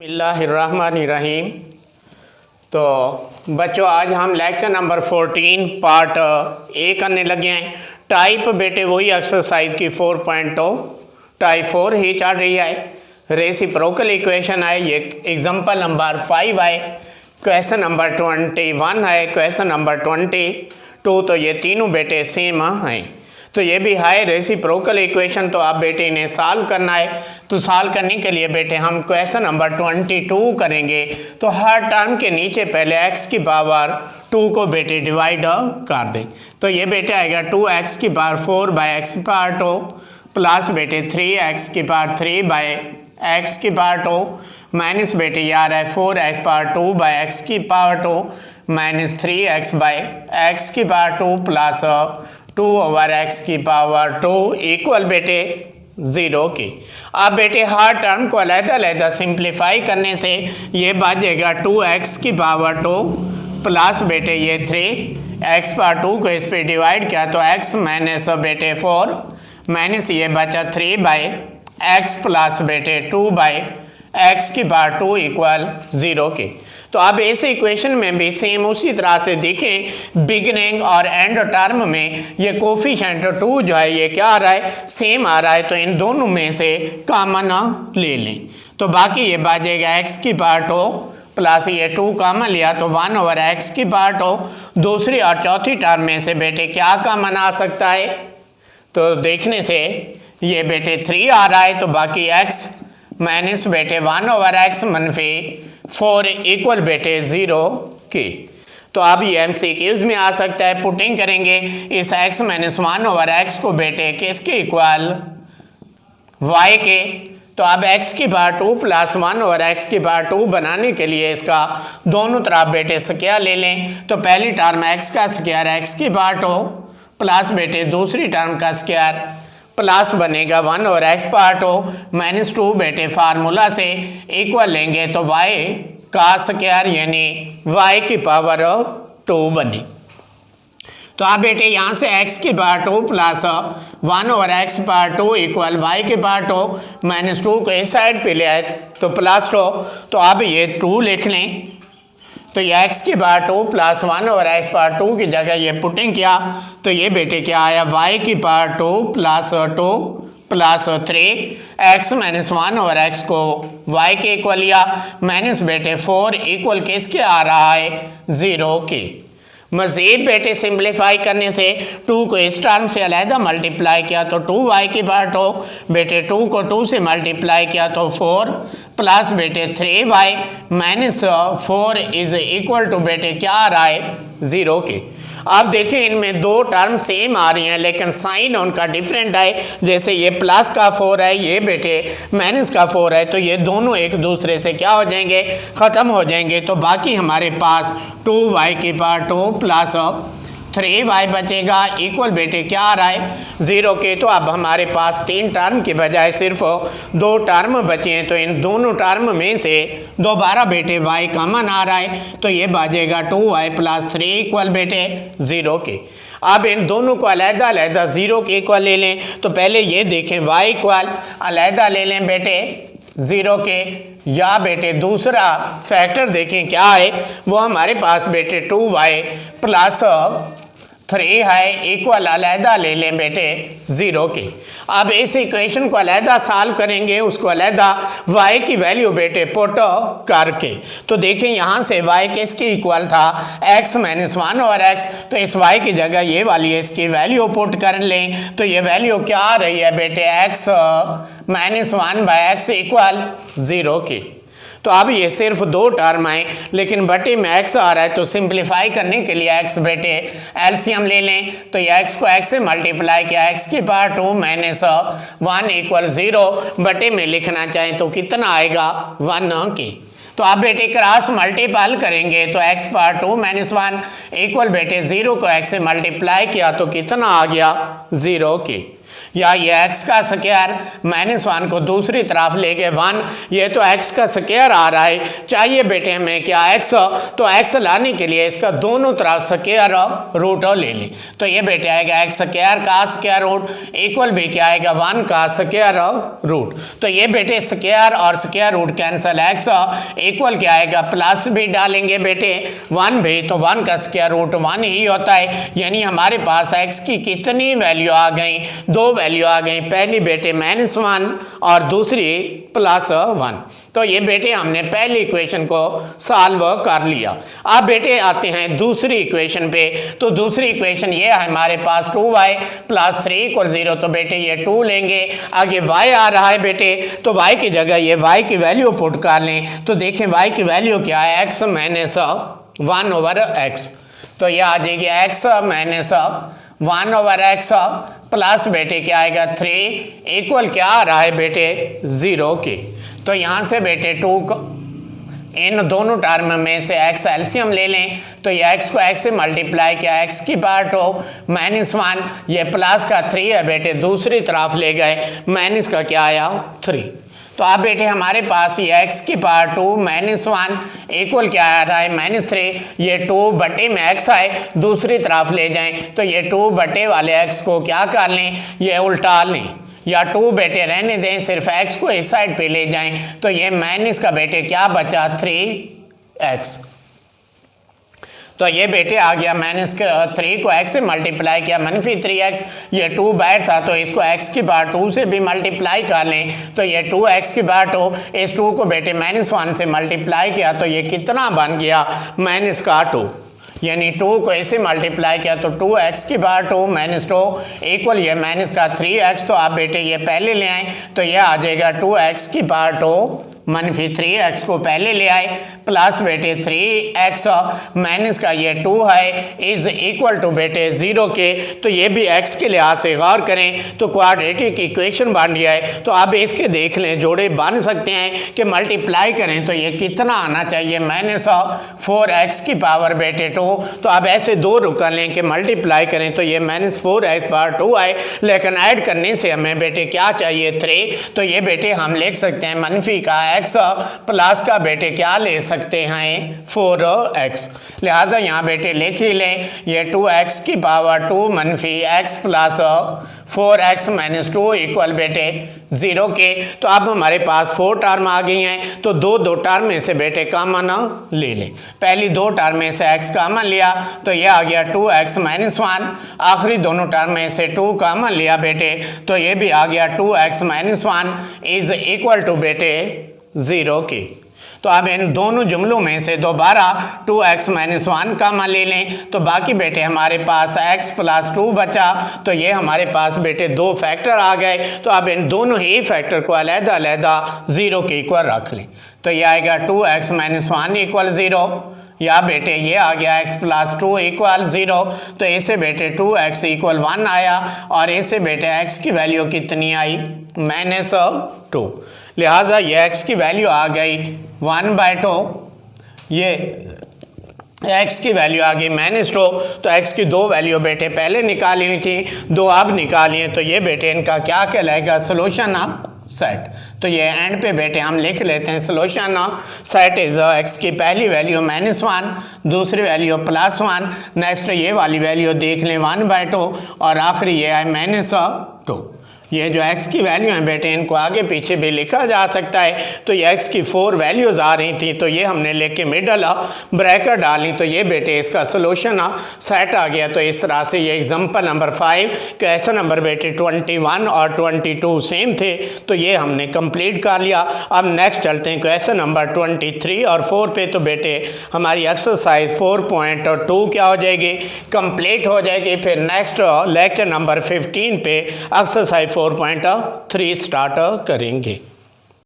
बिस्मिल्लाहिर्रहमानिर्रहीम। तो बच्चों आज हम लेक्चर नंबर 14 पार्ट ए करने लगे हैं। टाइप बेटे वही एक्सरसाइज की 4.2 टाइप 4 ही चल रही है। रेसिप्रोकल इक्वेशन है, ये एग्जांपल नंबर 5 है। क्वेश्चन नंबर 21 है, क्वेश्चन नंबर 22। तो ये तीनों बेटे सेम हैं। तो ये भी है रेसिप्रोकल इक्वेशन। तो आप बेटे इन्हें सॉल्व करना है। तो सॉल्व करने के लिए बेटे हम क्वेश्चन नंबर 22 करेंगे। तो हर टर्म के नीचे पहले x की पावर 2 को बेटे डिवाइड कर दें। तो ये बेटे आएगा 2x की पावर 4 बाई एक्स की पावर 2 प्लस बेटे 3x की पावर 3 बाई एक्स की पावर 2 माइनस बेटे यार है 4x पावर 2 बाई एक्स की power 2 minus 3x by x की पावर 2 प्लस 2 ओवर एक्स की पावर 2 इक्वल बेटे 0 की। अब बेटे हर टर्म को अलग-अलग सिंप्लीफाई करने से ये बचेगा 2x की पावर 2 प्लस बेटे ये 3x पावर 2 को इस पे डिवाइड किया तो x माइनस बेटे 4 माइनस ये बचा 3 बाई एक्स प्लस बेटे 2 बाई एक्स की पावर 2 इक्वल 0 की। तो अब इस इक्वेशन में भी सेम उसी तरह से देखें, बिगिनिंग और एंड टर्म में ये कोफिशिएंट 2 जो है ये क्या आ रहा है, सेम आ रहा है। तो इन दोनों में से कॉमन ले लें तो बाकी ये बचेगा x की पावर 2 प्लस ये 2 कॉमन लिया तो 1 ओवर एक्स की पावर 2। दूसरी और चौथी टर्म में से बेटे क्या कॉमन आ सकता है, तो देखने से ये बेटे 3 आ रहा है। तो बाकी x माइनस बेटे 1 ओवर एक्स मनफी 4 इक्वल बेटे 0 की। तो अब ये MCQs में आ सकता है। पुटिंग करेंगे इस x माइनस 1 ओवर एक्स को बेटे किसके इक्वल y के। तो अब x की पावर 2 प्लस 1 ओवर एक्स की पावर 2 बनाने के लिए इसका दोनों तरफ बेटे स्क्वायर ले लें। तो पहली टर्म x का स्क्वायर x की पावर 2 प्लस बेटे दूसरी टर्म का स्क्वायर प्लस बनेगा 1 ओवर एक्स पावर 2 माइनस 2 बेटे फार्मूला से इक्वल लेंगे तो y का स्क्वायर यानी y की पावर 2 बनी। तो आप बेटे यहाँ से x की power 2 plus 1 over x power 2 equal y की पावर 2 माइनस 2 को इस साइड पे ले आए तो प्लस 2। तो अब ये 2 लिख लें। तो ये x की power 2 plus 1 over x power 2 की जगह ये पुटिंग किया तो ये बेटे क्या आया y की power 2 plus 2 plus 3x minus 1 over x को y के इक्वल लिया माइनस बेटे 4 इक्वल किसके आ रहा है 0 की। मज़ीद बेटे सिंप्लीफाई करने से 2 को इस टर्म से अलहदा मल्टीप्लाई किया तो 2y की पावर 2 बेटे 2 को 2 से मल्टीप्लाई किया तो 4 प्लस बेटे 3y minus 4 is equal to बेटे क्या आ रहा है 0 की। अब देखें इनमें दो टर्म सेम आ रही हैं लेकिन साइन उनका डिफरेंट है। जैसे ये प्लस का 4 है, ये बेटे माइनस का 4 है, तो ये दोनों एक दूसरे से क्या हो जाएंगे, ख़त्म हो जाएंगे। तो बाकी हमारे पास 2y की पावर 2 प्लस 3y बचेगा इक्वल बेटे क्या आ रहा है 0 के। तो अब हमारे पास 3 टर्म के बजाय सिर्फ 2 टर्म बचे हैं। तो इन दोनों टर्म में से दोबारा बेटे y कॉमन आ रहा है तो ये बचेगा 2y प्लस 3 इक्वल बेटे 0 के। अब इन दोनों को अलहदा 0 के इक्वल ले लें। तो पहले ये देखें y इक्वल अलहदा ले लें बेटे 0 के, या बेटे दूसरा फैक्टर देखें क्या है, वो हमारे पास बेटे 2y प्लस 3 है इक्वल अलहदा ले लें बेटे 0 के। अब इस इक्वेशन को अलहदा सॉल्व करेंगे, उसको अलहदा y की वैल्यू बेटे पुट करके। तो देखें यहाँ से y किसके इक्वल था x माइनस 1 ओवर एक्स, तो इस y की जगह ये वाली है इसकी वैल्यू पुट कर लें। तो ये वैल्यू क्या आ रही है बेटे x minus 1 by x equal 0 की। तो अब ये सिर्फ 2 टर्म आए लेकिन बटे में x आ रहा है तो सिंप्लीफाई करने के लिए x बेटे एलसीएम ले लें। तो ये x को x से मल्टीप्लाई किया x की पावर 2 माइनस 1 इक्वल 0, बटे में लिखना चाहें तो कितना आएगा 1 की। तो आप बेटे क्रॉस मल्टीपल करेंगे तो x पावर 2 माइनस 1 इक्वल बेटे 0 को x से मल्टीप्लाई किया तो कितना आ गया 0 की। या ये x का स्क्वायर -1 को दूसरी तरफ लेके 1, ये तो x का स्क्वायर आ रहा है, चाहिए बेटे हमें क्या x, तो x लाने के लिए इसका दोनों तरफ स्क्वायर रूट ले लें। तो ये बेटे आएगा x स्क्वायर का स्क्वायर रूट इक्वल भी क्या आएगा 1 का स्क्वायर रूट। तो ये बेटे स्क्वायर और square root cancel, x equal क्या आएगा प्लस भी डालेंगे बेटे 1 भी, तो 1 का स्क्वायर रूट 1 ही होता है। यानी हमारे पास x की कितनी वैल्यू आ गई, 2 वैल्यू आ गई, पहली बेटे -1 और दूसरी +1। तो ये बेटे हमने पहली इक्वेशन को सॉल्व कर लिया। अब बेटे आते हैं दूसरी इक्वेशन पे। तो दूसरी इक्वेशन ये है हमारे पास 2y + 3 = 0। तो बेटे ये 2 लेंगे, आगे y आ रहा है बेटे, तो y की जगह ये y की वैल्यू पुट कर लें। तो देखें y की वैल्यू क्या है, x - 1/x। तो ये आ जाएगी x - 1/x प्लस बेटे क्या आएगा 3 इक्वल क्या आ रहा है बेटे 0 के। तो यहाँ से बेटे 2 को इन दोनों टर्म में से x एलसीएम ले लें। तो ये x को x से मल्टीप्लाई किया, x की पावर 2 -1, ये प्लस का 3 है बेटे, दूसरी तरफ ले गए, माइनस का क्या आया 3। तो अब बेटे हमारे पास ये x की पावर 2 -1 इक्वल क्या आ रहा है -3, ये 2 बटे में x आए, दूसरी तरफ ले जाएं, तो ये 2 बटे वाले x को क्या कर लें, ये उल्टा लें, या 2 बेटे रहने दें, सिर्फ x को इस साइड पे ले जाएं। तो ये माइनस का बेटे क्या बचा 3x। तो ये बेटे आ गया -3 को x से मल्टीप्लाई किया -3x, ये 2 बाहर था तो इसको x की पावर 2 से भी मल्टीप्लाई कर लें। तो ये 2x की पावर 2, इस 2 को बेटे -1 से मल्टीप्लाई किया, तो ये कितना बन गया -2, यानी 2 को ऐसे मल्टीप्लाई किया तो 2x की पावर 2 -2 इक्वल ये -3x। तो आप बेटे ये पहले ले आए, तो ये आ जाएगा 2x की पावर 2 -3x को पहले ले आए, प्लस बेटे 3x माइनस का ये 2 है इज इक्वल टू बेटे 0 के। तो ये भी x के लिहाज से गौर करें तो क्वाड्रेटिक इक्वेशन बन गया है। तो अब इसके देख लें, जोड़े बन सकते हैं कि मल्टीप्लाई करें तो ये कितना आना चाहिए -4x की पावर बेटे 2। तो अब ऐसे 2 रुकन लें कि मल्टीप्लाई करें तो ये -4x पावर 2 आए, लेकिन ऐड करने से हमें बेटे क्या चाहिए 3। तो ये बेटे हम लिख सकते हैं मनफी का x प्लस का बेटे क्या ले सकते हैं 4x। लिहाजा यहाँ बेटे लिख ही लें, ये 2x की पावर 2 मनफी x प्लस 4x - 2 इक्वल बेटे 0 के। तो अब हमारे पास 4 टर्म आ गई हैं, तो दो टर्म में से बेटे कॉमन ले लें। पहली 2 टर्म में से x कॉमन लिया तो ये आ गया 2x - 1, आखिरी दोनों टर्म में से 2 कॉमन लिया बेटे, तो ये भी आ गया 2x - 1 इज इक्वल टू बेटे 0 की। तो अब इन दोनों जुमलों में से दोबारा 2x - 1 कॉमन ले लें, तो बाकी बेटे हमारे पास x + 2 बचा। तो ये हमारे पास बेटे 2 फैक्टर आ गए। तो अब इन दोनों ही फैक्टर को अलग-अलग 0 के इक्वल रख लें। तो ये आएगा 2x - 1 इक्वल 0, या बेटे ये आ गया x + 2 इक्वल 0। तो ऐसे बेटे 2x इक्वल 1 आया, और ऐसे बेटे x की वैल्यू कितनी आई -2। लिहाजा ये x की वैल्यू आ गई 1/2, ये x की वैल्यू आ गई -2। तो x की 2 वैल्यू बेटे पहले निकाली हुई थी, 2 अब निकाली हैं, तो ये बेटे इनका क्या कहलाएगा सोल्यूशन सेट। तो ये एंड पे बेटे हम लिख लेते हैं सोल्यूशन सेट इज x की पहली वैल्यू -1, दूसरी वैल्यू +1, नेक्स्ट ये वाली वैल्यू देख लें 1/2, और आखिरी ये है -2। ये जो x की वैल्यू है बेटे इनको आगे पीछे भी लिखा जा सकता है। तो ये x की 4 वैल्यूज़ आ रही थी, तो ये हमने लेके मिडल ब्रैकेट डाली, तो ये बेटे इसका सोल्यूशन सेट आ गया। तो इस तरह से ये एग्जांपल नंबर 5 क्वेश्चन नंबर बेटे 21 और 22 सेम थे, तो ये हमने कंप्लीट कर लिया। अब नेक्स्ट चलते हैं क्वेश्चन नंबर 23 और 4 पे। तो बेटे हमारी एक्सरसाइज 4.2 क्या हो जाएगी, कंप्लीट हो जाएगी। फिर नेक्स्ट लेक्चर नंबर 15 पे एक्सरसाइज 4.3 स्टार्ट करेंगे।